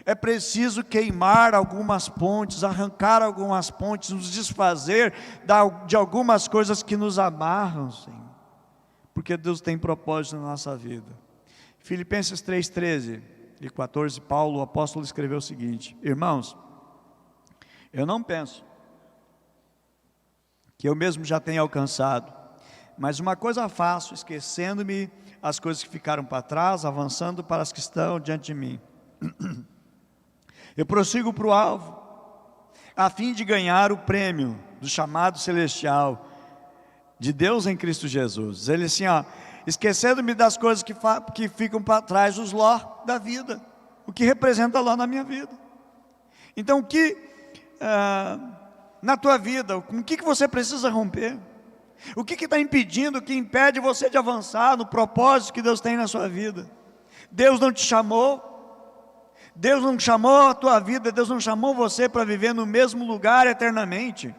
É preciso queimar algumas pontes, arrancar algumas pontes, nos desfazer de algumas coisas que nos amarram, Senhor, porque Deus tem propósito na nossa vida. Filipenses 3:13 e 14, Paulo, o apóstolo, escreveu o seguinte: irmãos, eu não penso que eu mesmo já tenha alcançado, mas uma coisa faço, esquecendo-me as coisas que ficaram para trás, avançando para as que estão diante de mim. Eu prossigo para o alvo, a fim de ganhar o prêmio do chamado celestial de Deus em Cristo Jesus. Ele assim, esquecendo-me das coisas que ficam para trás, os Ló da vida, o que representa Ló na minha vida. Então, na tua vida, com o que você precisa romper? O que está impedindo, o que impede você de avançar no propósito que Deus tem na sua vida? Deus não te chamou, Deus não chamou a tua vida, Deus não chamou você para viver no mesmo lugar eternamente.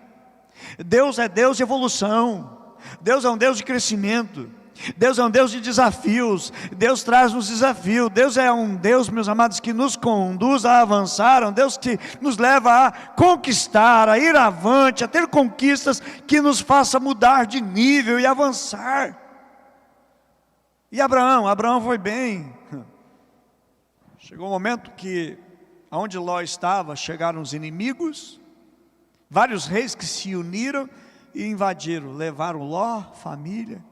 Deus é Deus de evolução, Deus é um Deus de crescimento, Deus é um Deus de desafios, Deus traz-nos desafios, Deus é um Deus, meus amados, que nos conduz a avançar, um Deus que nos leva a conquistar, a ir avante, a ter conquistas que nos faça mudar de nível e avançar. E Abraão foi bem. Chegou um momento que, onde Ló estava, chegaram os inimigos, vários reis que se uniram e invadiram, levaram Ló, família,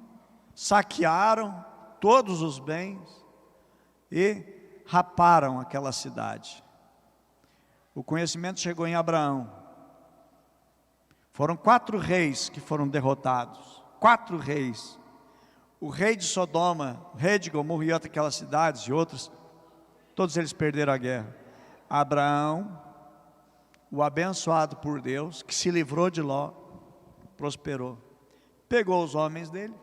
saquearam todos os bens e raparam aquela cidade. O conhecimento chegou em Abraão. Foram 4 reis que foram derrotados, 4 reis. O rei de Sodoma, o rei de Gomorra e aquelas cidades e outras, todos eles perderam a guerra. Abraão, o abençoado por Deus, que se livrou de Ló, prosperou. Pegou os homens dele,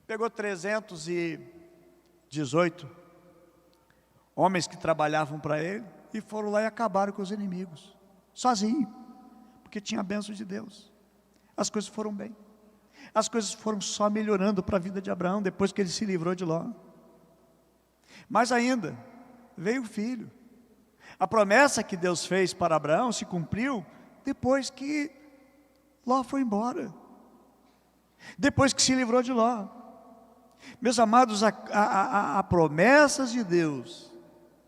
pegou 318 homens que trabalhavam para ele e foram lá e acabaram com os inimigos, sozinho, porque tinha a bênção de Deus. As coisas foram bem, as coisas foram só melhorando para a vida de Abraão, depois que ele se livrou de Ló. Mas ainda, veio o filho. A promessa que Deus fez para Abraão se cumpriu depois que Ló foi embora, depois que se livrou de Ló. Meus amados, há promessas de Deus,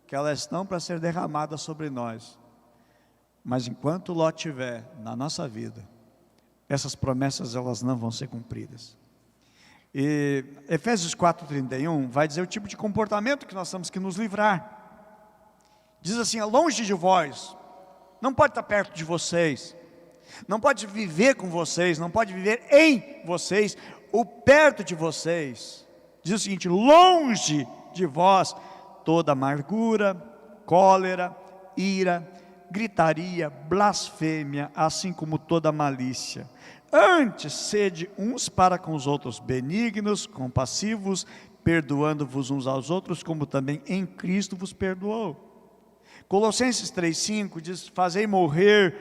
que elas estão para ser derramadas sobre nós, mas enquanto Ló estiver na nossa vida, essas promessas elas não vão ser cumpridas. E Efésios 4:31 vai dizer o tipo de comportamento que nós temos que nos livrar. Diz assim: longe de vós, não pode estar perto de vocês, não pode viver com vocês, não pode viver em vocês, ou perto de vocês. Diz o seguinte: longe de vós toda amargura, cólera, ira, gritaria, blasfêmia, assim como toda malícia. Antes, sede uns para com os outros benignos, compassivos, perdoando-vos uns aos outros, como também em Cristo vos perdoou. Colossenses 3:5 diz: fazei morrer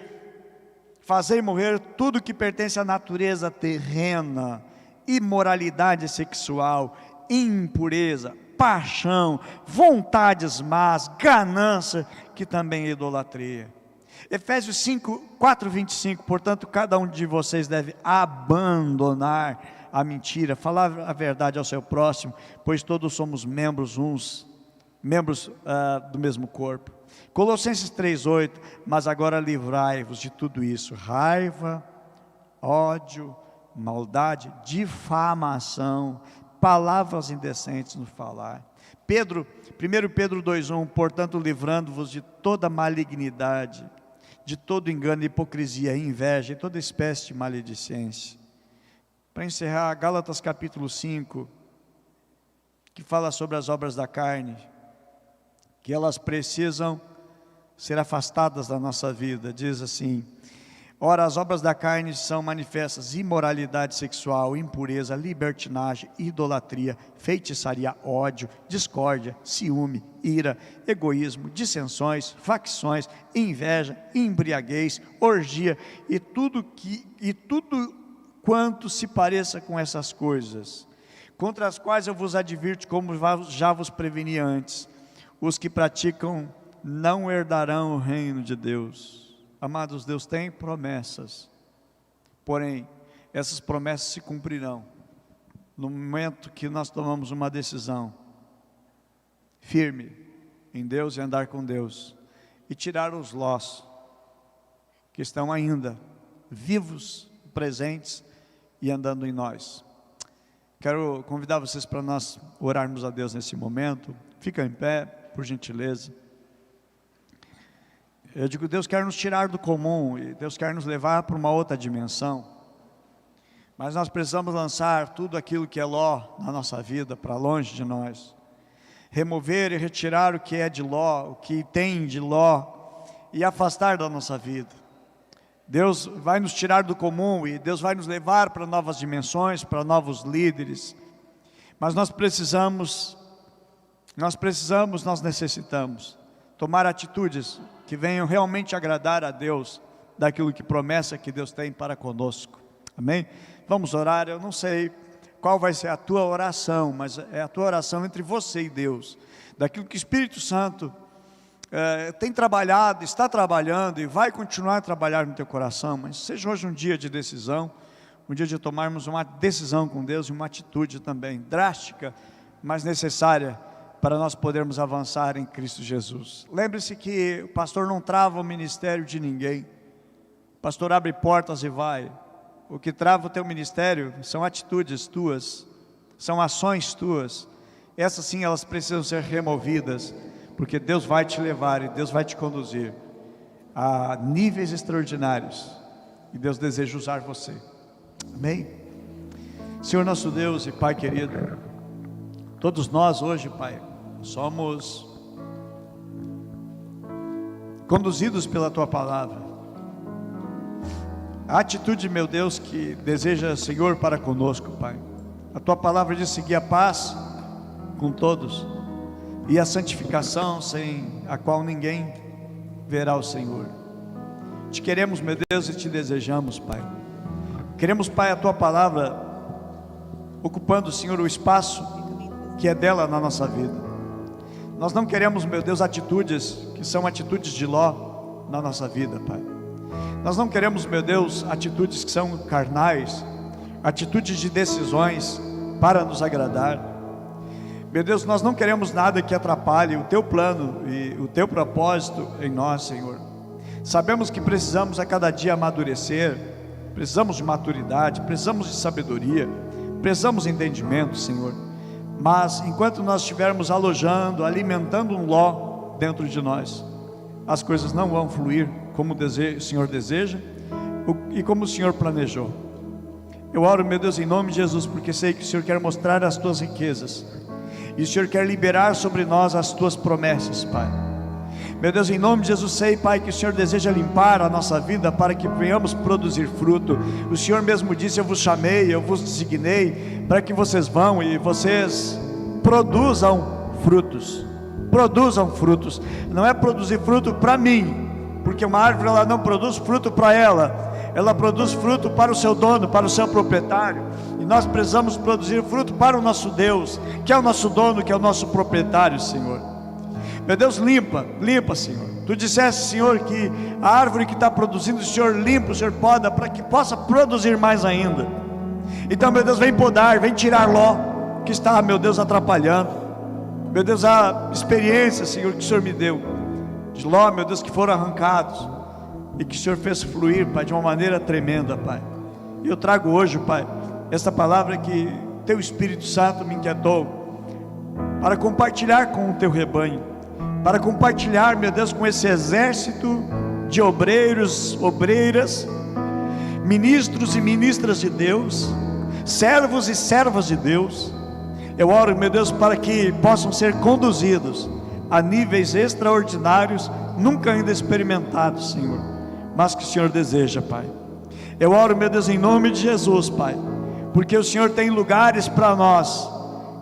tudo que pertence à natureza terrena, imoralidade sexual, impureza, paixão, vontades más, ganância, que também é idolatria. Efésios 4:25, portanto, cada um de vocês deve abandonar a mentira, falar a verdade ao seu próximo, pois todos somos membros do mesmo corpo. Colossenses 3:8, mas agora livrai-vos de tudo isso: raiva, ódio, maldade, difamação, palavras indecentes no falar. 1 Pedro 2:1, portanto, livrando-vos de toda malignidade, de todo engano, hipocrisia, inveja e toda espécie de maledicência. Para encerrar, Gálatas capítulo 5, que fala sobre as obras da carne, que elas precisam ser afastadas da nossa vida. Diz assim: ora, as obras da carne são manifestas: imoralidade sexual, impureza, libertinagem, idolatria, feitiçaria, ódio, discórdia, ciúme, ira, egoísmo, dissensões, facções, inveja, embriaguez, orgia e tudo quanto se pareça com essas coisas, contra as quais eu vos advirto, como já vos preveni antes: os que praticam não herdarão o reino de Deus. Amados, Deus tem promessas, porém, essas promessas se cumprirão no momento que nós tomamos uma decisão firme em Deus e andar com Deus, e tirar os Lós, que estão ainda vivos, presentes e andando em nós. Quero convidar vocês para nós orarmos a Deus nesse momento. Fica em pé, por gentileza. Eu digo, Deus quer nos tirar do comum, e Deus quer nos levar para uma outra dimensão, mas nós precisamos lançar tudo aquilo que é Ló na nossa vida, para longe de nós. remover e retirar o que é de Ló, o que tem de Ló, e afastar da nossa vida. Deus vai nos tirar do comum e Deus vai nos levar para novas dimensões, para novos líderes. Mas nós necessitamos tomar atitudes que venham realmente agradar a Deus, daquilo que promessa que Deus tem para conosco. Amém? Vamos orar. Eu não sei qual vai ser a tua oração, mas é a tua oração entre você e Deus, daquilo que o Espírito Santo tem trabalhado, está trabalhando e vai continuar a trabalhar no teu coração. Mas seja hoje um dia de decisão, um dia de tomarmos uma decisão com Deus e uma atitude também drástica, mas necessária para nós podermos avançar em Cristo Jesus. Lembre-se que o pastor não trava o ministério de ninguém, o pastor abre portas e vai. O que trava o teu ministério são atitudes tuas, são ações tuas. Essas sim, elas precisam ser removidas, porque Deus vai te levar e Deus vai te conduzir a níveis extraordinários, e Deus deseja usar você. Amém? Senhor nosso Deus e Pai querido, todos nós hoje, Pai, somos conduzidos pela Tua Palavra. A atitude, meu Deus, que deseja, Senhor, para conosco, Pai. A Tua Palavra diz seguir a paz com todos e a santificação, sem a qual ninguém verá o Senhor. Te queremos, meu Deus, e te desejamos, Pai. Queremos, Pai, a Tua Palavra ocupando, Senhor, o espaço que é dela na nossa vida. Nós não queremos, meu Deus, atitudes que são atitudes de Ló na nossa vida, Pai. Nós não queremos, meu Deus, atitudes que são carnais, atitudes de decisões para nos agradar. Meu Deus, nós não queremos nada que atrapalhe o Teu plano e o Teu propósito em nós, Senhor. Sabemos que precisamos a cada dia amadurecer, precisamos de maturidade, precisamos de sabedoria, precisamos de entendimento, Senhor. Mas enquanto nós estivermos alojando, alimentando um Ló dentro de nós, as coisas não vão fluir como o Senhor deseja e como o Senhor planejou. Eu oro, meu Deus, em nome de Jesus, porque sei que o Senhor quer mostrar as Tuas riquezas e o Senhor quer liberar sobre nós as Tuas promessas, Pai. Meu Deus, em nome de Jesus, sei, Pai, que o Senhor deseja limpar a nossa vida para que venhamos produzir fruto. O Senhor mesmo disse: eu vos chamei, eu vos designei para que vocês vão e vocês produzam frutos. Produzam frutos. Não é produzir fruto para mim, porque uma árvore ela não produz fruto para ela produz fruto para o seu dono, para o seu proprietário. E nós precisamos produzir fruto para o nosso Deus, que é o nosso dono, que é o nosso proprietário, Senhor. Meu Deus, limpa, Senhor. Tu disseste, Senhor, que a árvore que está produzindo, o Senhor limpa, o Senhor poda, para que possa produzir mais ainda. Então, meu Deus, vem podar, vem tirar Ló, que está, meu Deus, atrapalhando. Meu Deus, a experiência, Senhor, que o Senhor me deu de Ló, meu Deus, que foram arrancados e que o Senhor fez fluir, Pai, de uma maneira tremenda, Pai. E eu trago hoje, Pai, essa palavra que Teu Espírito Santo me inquietou para compartilhar com o Teu rebanho, para compartilhar, meu Deus, com esse exército de obreiros, obreiras, ministros e ministras de Deus, servos e servas de Deus. Eu oro, meu Deus, para que possam ser conduzidos a níveis extraordinários, nunca ainda experimentados, Senhor, mas que o Senhor deseja, Pai. Eu oro, meu Deus, em nome de Jesus, Pai, porque o Senhor tem lugares para nós,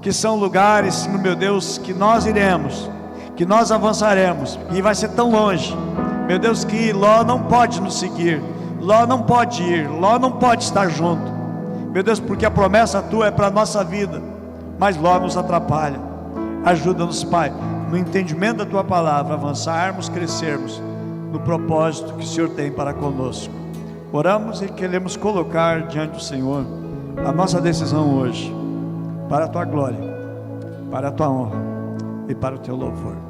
que são lugares, meu Deus, que nós iremos, que nós avançaremos, e vai ser tão longe, meu Deus, que Ló não pode nos seguir, Ló não pode ir, Ló não pode estar junto, meu Deus, porque a promessa Tua é para a nossa vida, mas Ló nos atrapalha. Ajuda-nos, Pai, no entendimento da Tua palavra, avançarmos, crescermos no propósito que o Senhor tem para conosco. Oramos e queremos colocar diante do Senhor a nossa decisão hoje, para a Tua glória, para a Tua honra e para o Teu louvor.